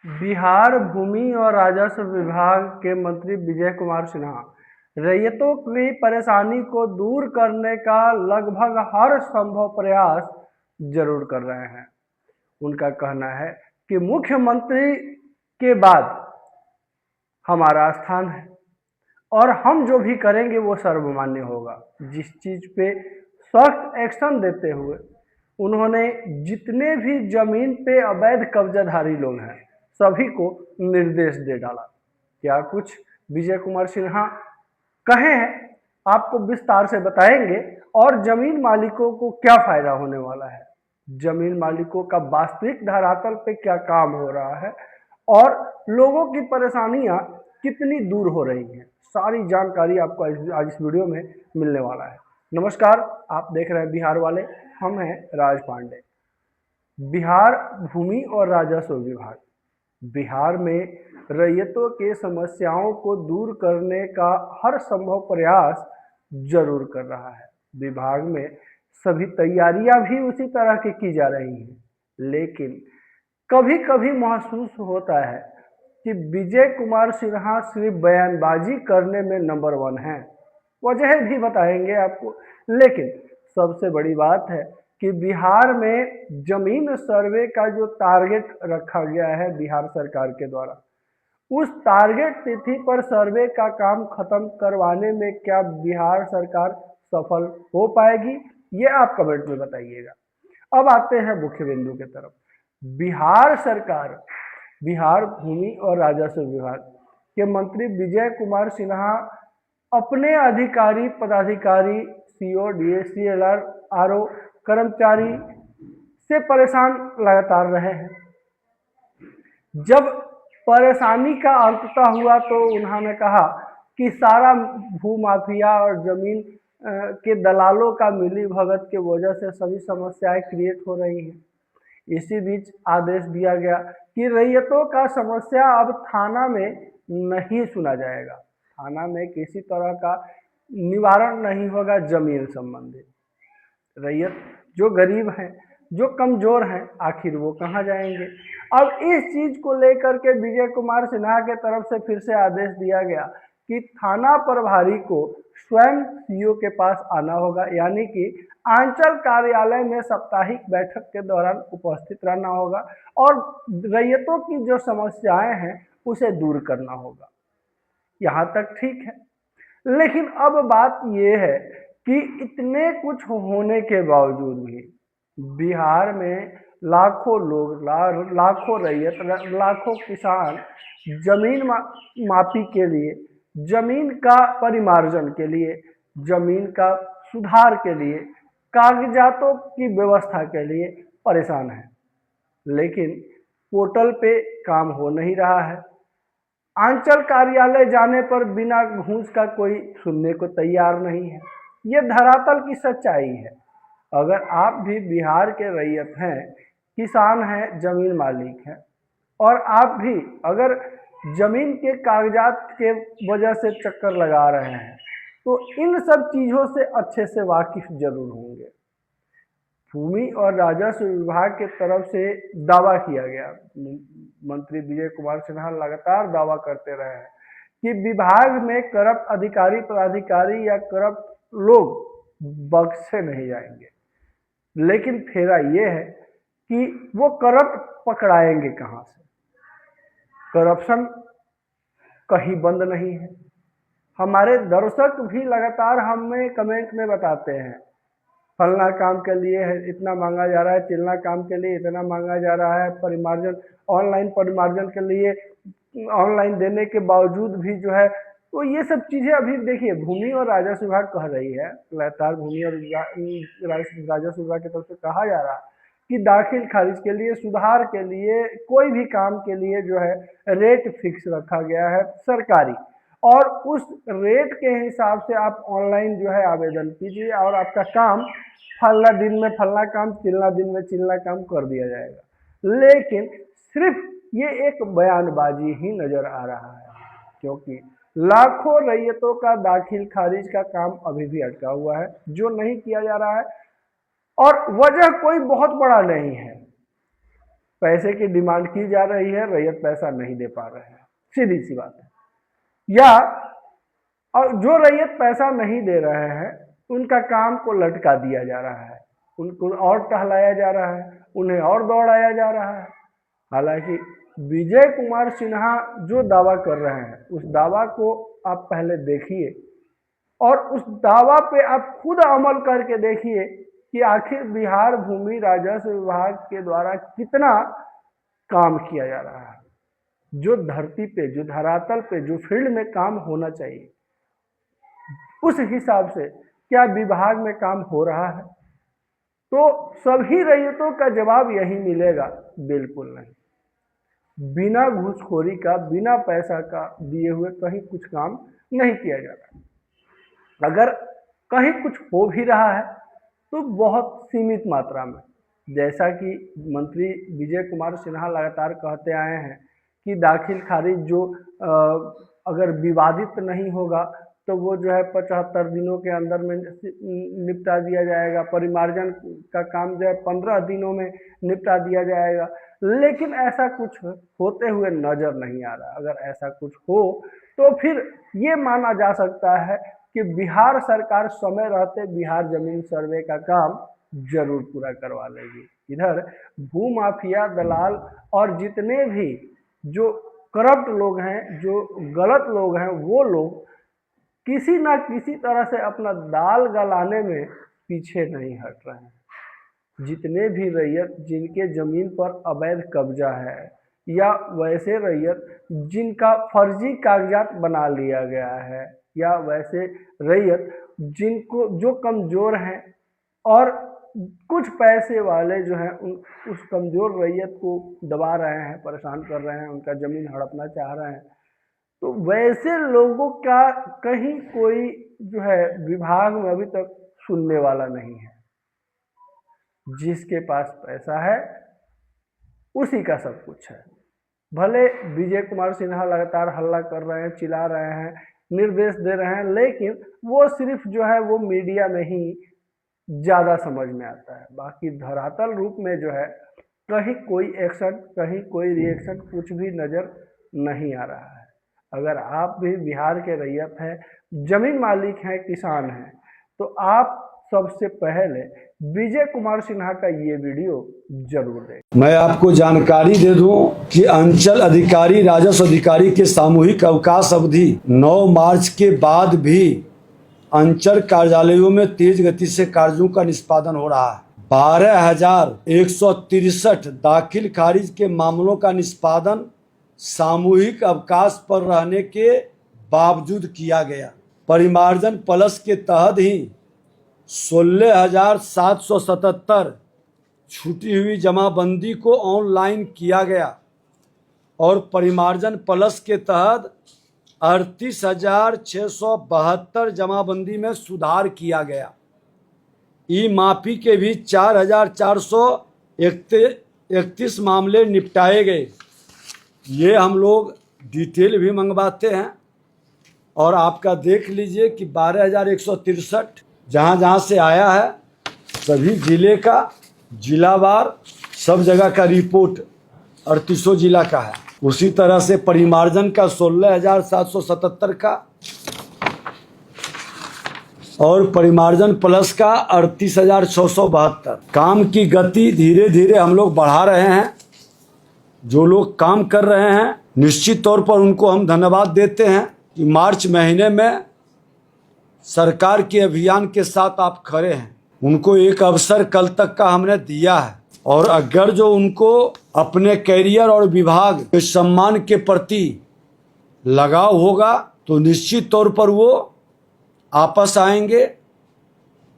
बिहार भूमि और राजस्व विभाग के मंत्री विजय कुमार सिन्हा रैयतों की परेशानी को दूर करने का लगभग हर संभव प्रयास जरूर कर रहे हैं। उनका कहना है कि मुख्यमंत्री के बाद हमारा स्थान है और हम जो भी करेंगे वो सर्वमान्य होगा। जिस चीज पे सख्त एक्शन देते हुए उन्होंने जितने भी जमीन पे अवैध कब्जाधारी लोग हैं सभी को निर्देश दे डाला। क्या कुछ विजय कुमार सिन्हा कहे हैं आपको विस्तार से बताएंगे और जमीन मालिकों को क्या फायदा होने वाला है, जमीन मालिकों का वास्तविक धरातल पे क्या काम हो रहा है और लोगों की परेशानियां कितनी दूर हो रही हैं, सारी जानकारी आपको आज इस वीडियो में मिलने वाला है। नमस्कार, आप देख रहे हैं बिहार वाले, हम हैं राज पांडे। बिहार भूमि और राजस्व विभाग बिहार में रैयतों के समस्याओं को दूर करने का हर संभव प्रयास जरूर कर रहा है। विभाग में सभी तैयारियां भी उसी तरह की की जा रही हैं, लेकिन कभी कभी महसूस होता है कि विजय कुमार सिन्हा सिर्फ बयानबाजी करने में नंबर 1 है। वजह भी बताएंगे आपको, लेकिन सबसे बड़ी बात है कि बिहार में जमीन सर्वे का जो टारगेट रखा गया है बिहार सरकार के द्वारा, उस टारगेट तिथि पर सर्वे का काम खत्म करवाने में क्या बिहार सरकार सफल हो पाएगी, ये आप कमेंट में बताइएगा। अब आते हैं मुख्य बिंदु की तरफ। बिहार सरकार, बिहार भूमि और राजस्व विभाग के मंत्री विजय कुमार सिन्हा अपने अधिकारी पदाधिकारी सीओ डीएस सीएलआर आरओ कर्मचारी से परेशान लगातार रहे हैं। जब परेशानी का अंततः हुआ तो उन्होंने कहा कि सारा भूमाफिया और जमीन के दलालों का मिली भगत के वजह से सभी समस्याएं क्रिएट हो रही हैं। इसी बीच आदेश दिया गया कि रैयतों का समस्या अब थाना में नहीं सुना जाएगा, थाना में किसी तरह का निवारण नहीं होगा। जमीन संबंधित रैयत जो गरीब हैं, जो कमजोर हैं, आखिर वो कहाँ जाएंगे। अब इस चीज को लेकर के विजय कुमार सिन्हा के तरफ से फिर से आदेश दिया गया कि थाना प्रभारी को स्वयं सीओ के पास आना होगा, यानी कि आंचल कार्यालय में साप्ताहिक बैठक के दौरान उपस्थित रहना होगा और रैयतों की जो समस्याएं हैं उसे दूर करना होगा। यहाँ तक ठीक है, लेकिन अब बात यह है कि इतने कुछ होने के बावजूद भी बिहार में लाखों लोग, लाखों रैयत, लाखों किसान जमीन मापी के लिए, जमीन का परिमार्जन के लिए, जमीन का सुधार के लिए, कागजातों की व्यवस्था के लिए परेशान है। लेकिन पोर्टल पे काम हो नहीं रहा है। आंचल कार्यालय जाने पर बिना घूस का कोई सुनने को तैयार नहीं है। ये धरातल की सच्चाई है। अगर आप भी बिहार के रैयत हैं, किसान हैं, जमीन मालिक हैं और आप भी अगर जमीन के कागजात के वजह से चक्कर लगा रहे हैं तो इन सब चीज़ों से अच्छे से वाकिफ जरूर होंगे। भूमि और राजस्व विभाग के तरफ से दावा किया गया, मंत्री विजय कुमार सिन्हा लगातार दावा करते रहे हैं कि विभाग में करप्ट अधिकारी पदाधिकारी या करप्ट लोग बख्शे नहीं जाएंगे। लेकिन फेरा ये है कि वो करप्ट पकड़ाएंगे कहां से। करप्शन कहीं बंद नहीं है। हमारे दर्शक भी लगातार हमें कमेंट में बताते हैं फलना काम के लिए इतना मांगा जा रहा है, चिलना काम के लिए इतना मांगा जा रहा है, परिमार्जन ऑनलाइन परिमार्जन के लिए ऑनलाइन देने के बावजूद भी जो है, तो ये सब चीज़ें अभी देखिए भूमि और राजस्व विभाग कह रही है, लगातार भूमि और राजस्व विभाग की तरफ से कहा जा रहा है कि दाखिल खारिज के लिए, सुधार के लिए, कोई भी काम के लिए जो है रेट फिक्स रखा गया है सरकारी, और उस रेट के हिसाब से आप ऑनलाइन जो है आवेदन कीजिए और आपका काम फलना दिन में फलना काम, चिलना दिन में चिलना काम कर दिया जाएगा। लेकिन सिर्फ ये एक बयानबाजी ही नजर आ रहा है, क्योंकि लाखों रैयतों का दाखिल खारिज का काम अभी भी अटका हुआ है जो नहीं किया जा रहा है और वजह कोई बहुत बड़ा नहीं है। पैसे की डिमांड की जा रही है, रैयत पैसा नहीं दे पा रहे हैं, सीधी सी बात है। या और जो रैयत पैसा नहीं दे रहे हैं उनका काम को लटका दिया जा रहा है, उनको और टहलाया जा रहा है, उन्हें और दौड़ाया जा रहा है। हालांकि विजय कुमार सिन्हा जो दावा कर रहे हैं उस दावा को आप पहले देखिए और उस दावा पे आप खुद अमल करके देखिए कि आखिर बिहार भूमि राजस्व विभाग के द्वारा कितना काम किया जा रहा है। जो धरती पे, जो धरातल पे, जो फील्ड में काम होना चाहिए उस हिसाब से क्या विभाग में काम हो रहा है? तो सभी रैयतों का जवाब यही मिलेगा, बिल्कुल नहीं। बिना घूसखोरी का, बिना पैसा का दिए हुए कहीं कुछ काम नहीं किया जा रहा। अगर कहीं कुछ हो भी रहा है तो बहुत सीमित मात्रा में। जैसा कि मंत्री विजय कुमार सिन्हा लगातार कहते आए हैं कि दाखिल खारिज जो अगर विवादित नहीं होगा तो वो जो है 75 दिनों के अंदर में निपटा दिया जाएगा, परिमार्जन का काम जो है 15 दिनों में निपटा दिया जाएगा। लेकिन ऐसा कुछ होते हुए नजर नहीं आ रहा। अगर ऐसा कुछ हो तो फिर ये माना जा सकता है कि बिहार सरकार समय रहते बिहार जमीन सर्वे का काम जरूर पूरा करवा लेगी। इधर भूमाफिया, दलाल और जितने भी जो करप्ट लोग हैं, जो गलत लोग हैं, वो लोग किसी ना किसी तरह से अपना दाल गलाने में पीछे नहीं हट रहे हैं। जितने भी रैयत जिनके जमीन पर अवैध कब्जा है या वैसे रैयत जिनका फर्जी कागजात बना लिया गया है या वैसे रैयत जिनको जो कमजोर हैं और कुछ पैसे वाले जो हैं उस कमजोर रैयत को दबा रहे हैं, परेशान कर रहे हैं, उनका जमीन हड़पना चाह रहे हैं, तो वैसे लोगों का कहीं कोई जो है विभाग में अभी तक सुनने वाला नहीं है। जिसके पास पैसा है उसी का सब कुछ है। भले विजय कुमार सिन्हा लगातार हल्ला कर रहे हैं, चिल्ला रहे हैं, निर्देश दे रहे हैं, लेकिन वो सिर्फ जो है वो मीडिया में ही ज़्यादा समझ में आता है। बाकी धरातल रूप में जो है कहीं कोई एक्शन, कहीं कोई रिएक्शन कुछ भी नज़र नहीं आ रहा है। अगर आप भी बिहार के रैयत हैं, जमीन मालिक हैं, किसान हैं, तो आप सबसे पहले विजय कुमार सिन्हा का ये वीडियो जरूर देखें। मैं आपको जानकारी दे दूं कि अंचल अधिकारी, राजस्व अधिकारी के सामूहिक अवकाश अवधि 9 मार्च के बाद भी अंचल कार्यालयों में तेज गति से कार्यों का निष्पादन हो रहा है। 12,163 दाखिल खारिज के मामलों का निष्पादन सामूहिक अवकाश पर रहने के बावजूद किया गया। परिमार्जन प्लस के तहत ही 16,777 छूटी हुई जमाबंदी को ऑनलाइन किया गया और परिमार्जन प्लस के तहत 38,672 जमाबंदी में सुधार किया गया। ई माफी के भी 4,431 मामले निपटाए गए। ये हम लोग डिटेल भी मंगवाते हैं और आपका देख लीजिए कि 12,163 जहाँ जहाँ से आया है सभी जिले का, जिलावार सब जगह का रिपोर्ट 38 जिला का है। उसी तरह से परिमार्जन का 16,777 का और परिमार्जन प्लस का 38,672। काम की गति धीरे धीरे हम लोग बढ़ा रहे हैं। जो लोग काम कर रहे हैं निश्चित तौर पर उनको हम धन्यवाद देते हैं कि मार्च महीने में सरकार के अभियान के साथ आप खड़े हैं। उनको एक अवसर कल तक का हमने दिया है और अगर जो उनको अपने कैरियर और विभाग के सम्मान के प्रति लगाव होगा तो निश्चित तौर पर वो आपस आएंगे।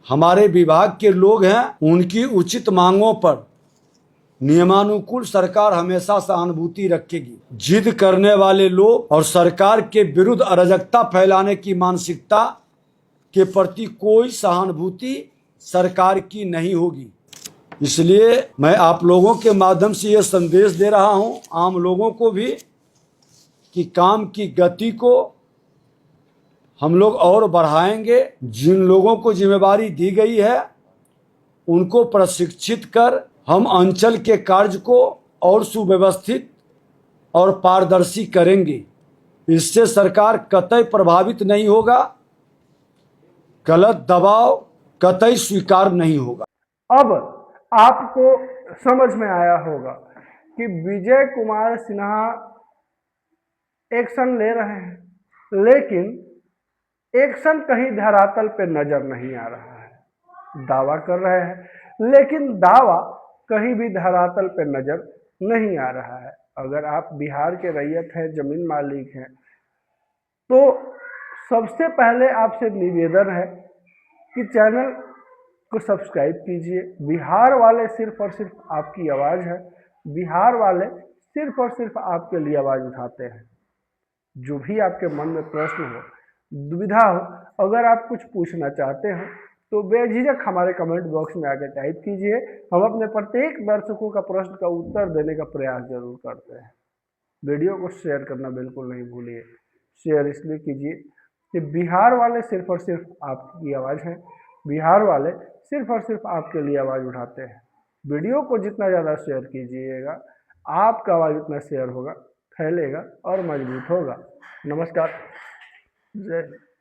हमारे विभाग के लोग हैं, उनकी उचित मांगों पर नियमानुकूल सरकार हमेशा सहानुभूति रखेगी। जिद करने वाले लोग और सरकार के विरुद्ध अराजकता फैलाने की मानसिकता के प्रति कोई सहानुभूति सरकार की नहीं होगी। इसलिए मैं आप लोगों के माध्यम से ये संदेश दे रहा हूं आम लोगों को भी कि काम की गति को हम लोग और बढ़ाएंगे। जिन लोगों को जिम्मेदारी दी गई है उनको प्रशिक्षित कर हम अंचल के कार्य को और सुव्यवस्थित और पारदर्शी करेंगे। इससे सरकार कतई प्रभावित नहीं होगा, गलत दबाव कतई स्वीकार नहीं होगा। अब आपको समझ में आया होगा कि विजय कुमार सिन्हा एक्शन ले रहे हैं, लेकिन एक्शन कहीं धरातल पे नजर नहीं आ रहा है। दावा कर रहे हैं, लेकिन दावा कहीं भी धरातल पे नजर नहीं आ रहा है। अगर आप बिहार के रैयत हैं, जमीन मालिक हैं, तो सबसे पहले आपसे निवेदन है कि चैनल को सब्सक्राइब कीजिए। बिहार वाले सिर्फ और सिर्फ आपकी आवाज़ है, बिहार वाले सिर्फ और सिर्फ आपके लिए आवाज़ उठाते हैं। जो भी आपके मन में प्रश्न हो, दुविधा हो, अगर आप कुछ पूछना चाहते हो तो बेझिझक हमारे कमेंट बॉक्स में आकर टाइप कीजिए। हम अपने प्रत्येक दर्शकों का प्रश्न का उत्तर देने का प्रयास जरूर करते हैं। वीडियो को शेयर करना बिल्कुल नहीं भूलिए। शेयर इसलिए कीजिए कि बिहार वाले सिर्फ और सिर्फ आपकी आवाज़ है, बिहार वाले सिर्फ और सिर्फ आपके लिए आवाज़ उठाते हैं। वीडियो को जितना ज़्यादा शेयर कीजिएगा, आपका आवाज़ उतना शेयर होगा, फैलेगा और मजबूत होगा। नमस्कार, जय हिंद।